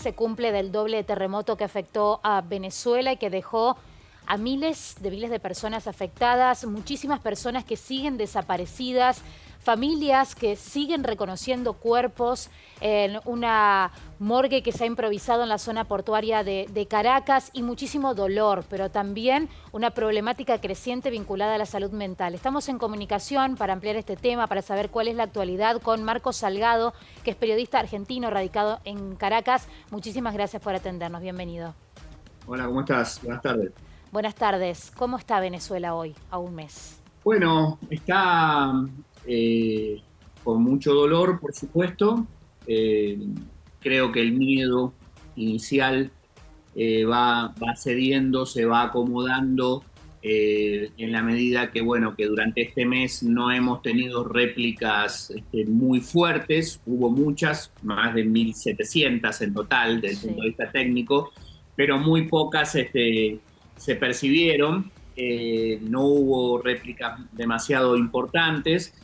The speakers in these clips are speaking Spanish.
se cumple del doble terremoto que afectó a Venezuela y que dejó a miles de personas afectadas, muchísimas personas que siguen desaparecidas, familias que siguen reconociendo cuerpos en una morgue que se ha improvisado en la zona portuaria de Caracas y muchísimo dolor, pero también una problemática creciente vinculada a la salud mental. Estamos en comunicación para ampliar este tema, para saber cuál es la actualidad con Marcos Salgado, que es periodista argentino radicado en Caracas. Muchísimas gracias por atendernos. Bienvenido. Hola, ¿cómo estás? Buenas tardes. Buenas tardes. ¿Cómo está Venezuela hoy, a un mes? Bueno, está con mucho dolor, por supuesto. Eh, Creo que el miedo inicial va cediendo, se va acomodando en la medida que, bueno, que durante este mes no hemos tenido réplicas muy fuertes. Hubo muchas, más de 1.700 en total, desde el punto de vista técnico, pero muy pocas se percibieron, no hubo réplicas demasiado importantes,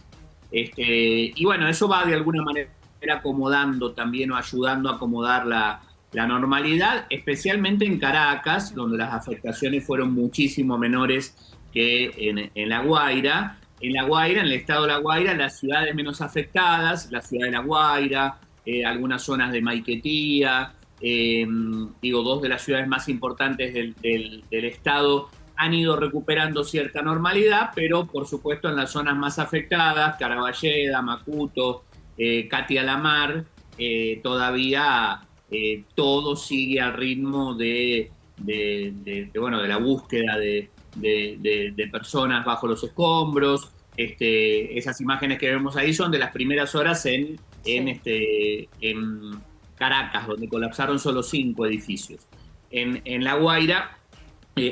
y bueno, eso va de alguna manera acomodando también o ayudando a acomodar la normalidad, especialmente en Caracas, donde las afectaciones fueron muchísimo menores que en La Guaira. En La Guaira, en el estado de La Guaira, las ciudades menos afectadas, la ciudad de La Guaira, algunas zonas de Maiquetía, dos de las ciudades más importantes del estado han ido recuperando cierta normalidad, pero por supuesto en las zonas más afectadas, Caraballeda, Macuto, Catia la Mar, todavía todo sigue al ritmo de la búsqueda de personas bajo los escombros. Esas imágenes que vemos ahí son de las primeras horas en Caracas, donde colapsaron solo 5 edificios. En La Guaira,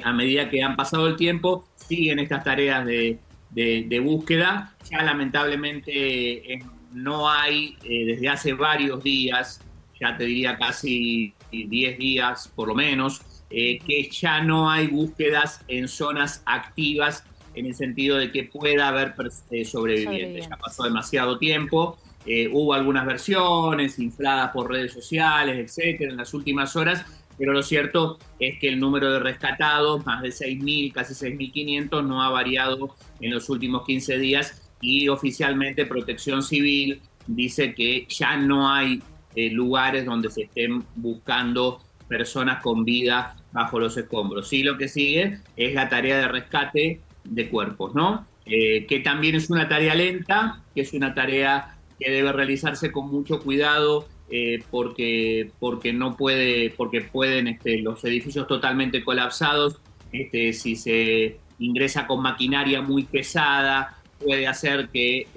a medida que han pasado el tiempo, siguen estas tareas de búsqueda. Ya lamentablemente no hay, desde hace varios días, ya te diría casi 10 días por lo menos, que ya no hay búsquedas en zonas activas en el sentido de que pueda haber sobrevivientes. Ya pasó demasiado tiempo. Hubo algunas versiones infladas por redes sociales, etcétera, en las últimas horas, pero lo cierto es que el número de rescatados, más de 6.000, casi 6.500, no ha variado en los últimos 15 días y oficialmente Protección Civil dice que ya no hay lugares donde se estén buscando personas con vida bajo los escombros. Sí, lo que sigue es la tarea de rescate de cuerpos, ¿no? Que también es una tarea lenta, que es una tarea que debe realizarse con mucho cuidado, porque pueden los edificios totalmente colapsados, si se ingresa con maquinaria muy pesada, puede hacer que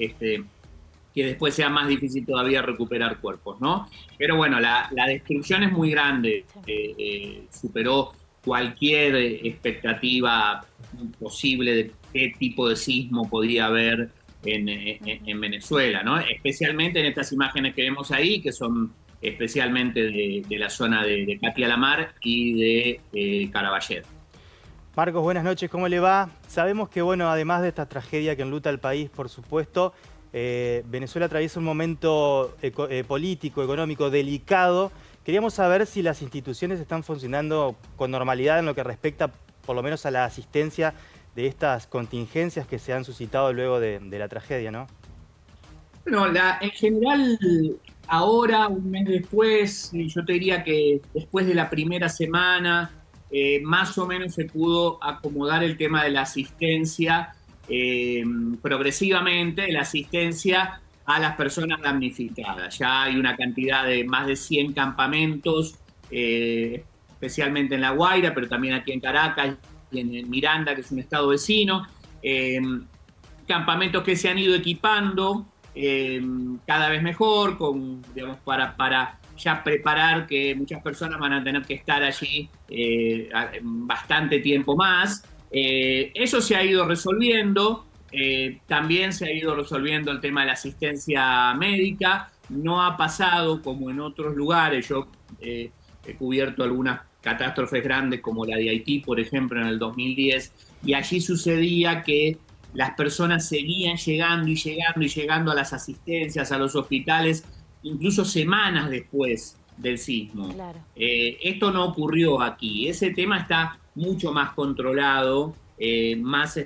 después sea más difícil todavía recuperar cuerpos, ¿no? Pero bueno, la destrucción es muy grande, superó cualquier expectativa posible de qué tipo de sismo podía haber en Venezuela, ¿no? Especialmente en estas imágenes que vemos ahí, que son especialmente de la zona de Catia la Mar y de Caraballeda. Marcos, buenas noches, ¿cómo le va? Sabemos que, bueno, además de esta tragedia que enluta al país, por supuesto, Venezuela atraviesa un momento político, económico delicado. Queríamos saber si las instituciones están funcionando con normalidad en lo que respecta, por lo menos, a la asistencia de estas contingencias que se han suscitado luego de la tragedia, ¿no? Bueno, en general, ahora, un mes después, yo te diría que después de la primera semana, más o menos se pudo acomodar el tema de la asistencia, progresivamente, la asistencia a las personas damnificadas. Ya hay una cantidad de más de 100 campamentos, especialmente en La Guaira, pero también aquí en Caracas y en Miranda, que es un estado vecino. Campamentos que se han ido equipando cada vez mejor, digamos, para ya preparar que muchas personas van a tener que estar allí bastante tiempo más. Eso se ha ido resolviendo. También se ha ido resolviendo el tema de la asistencia médica. No ha pasado como en otros lugares. Yo he cubierto algunas catástrofes grandes como la de Haití, por ejemplo, en el 2010, y allí sucedía que las personas seguían llegando y llegando y llegando a las asistencias, a los hospitales, incluso semanas después del sismo. Claro. Esto no ocurrió aquí. Ese tema está mucho más controlado, más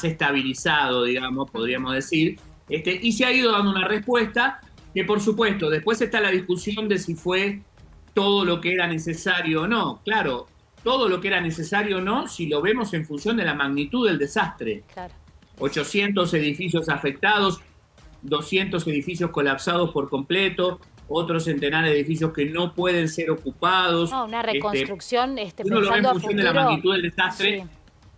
estabilizado, digamos, podríamos decir, y se ha ido dando una respuesta que, por supuesto, después está la discusión de si fue todo lo que era necesario o no. Claro, todo lo que era necesario o no, si lo vemos en función de la magnitud del desastre. Claro. 800 edificios afectados, 200 edificios colapsados por completo, otros centenares de edificios que no pueden ser ocupados. No, una reconstrucción, uno lo ve en pensando a función futuro, de la magnitud del desastre. sí,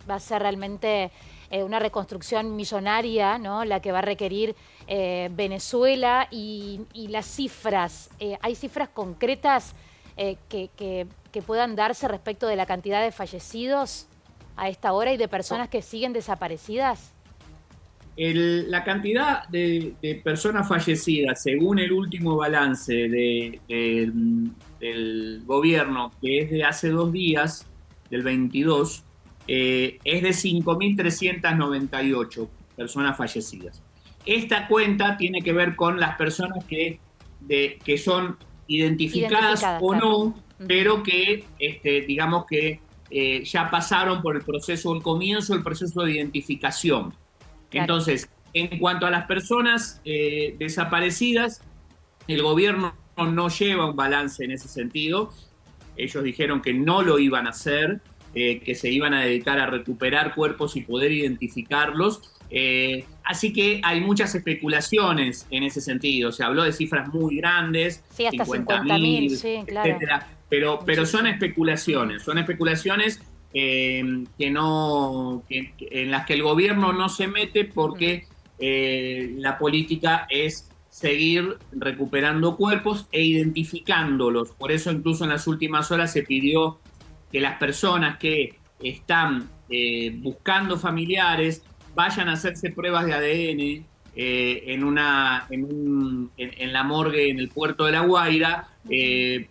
va a ser realmente una reconstrucción millonaria, ¿no? La que va a requerir Venezuela y las cifras. ¿Hay cifras concretas que puedan darse respecto de la cantidad de fallecidos a esta hora y de personas que siguen desaparecidas? La cantidad de personas fallecidas, según el último balance del gobierno, que es de hace 2 días, del 22, es de 5.398 personas fallecidas. Esta cuenta tiene que ver con las personas que son identificadas o claro. no, pero que, digamos que ya pasaron por el proceso, el comienzo del proceso de identificación. Claro. Entonces, en cuanto a las personas desaparecidas, el gobierno no lleva un balance en ese sentido. Ellos dijeron que no lo iban a hacer, que se iban a dedicar a recuperar cuerpos y poder identificarlos. Así que hay muchas especulaciones en ese sentido. Se habló de cifras muy grandes, sí, hasta 50.000, sí, claro. etcétera. Pero son especulaciones, en las que el gobierno no se mete porque la política es seguir recuperando cuerpos e identificándolos. Por eso incluso en las últimas horas se pidió que las personas que están buscando familiares vayan a hacerse pruebas de ADN en la morgue en el puerto de La Guaira,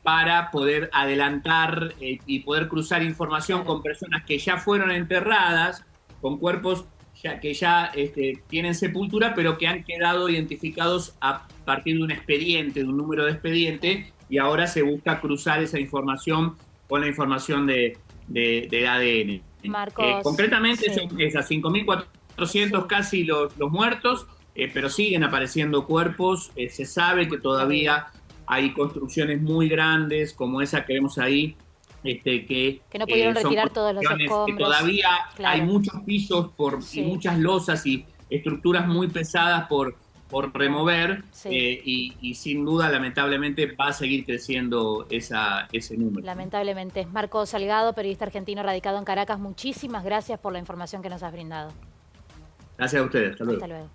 para poder adelantar y poder cruzar información con personas que ya fueron enterradas, con cuerpos que ya tienen sepultura, pero que han quedado identificados a partir de un expediente, de un número de expediente, y ahora se busca cruzar esa información con la información de ADN. Marcos, concretamente sí. son esas 5.400 casi los muertos, pero siguen apareciendo cuerpos. Se sabe que todavía hay construcciones muy grandes, como esa que vemos ahí, que no pudieron retirar todos los escombros. Que todavía hay muchos pisos y muchas losas y estructuras muy pesadas por remover, y sin duda, lamentablemente, va a seguir creciendo ese número. Lamentablemente. Marcos Salgado, periodista argentino radicado en Caracas, muchísimas gracias por la información que nos has brindado. Gracias a ustedes. Hasta luego. Hasta luego.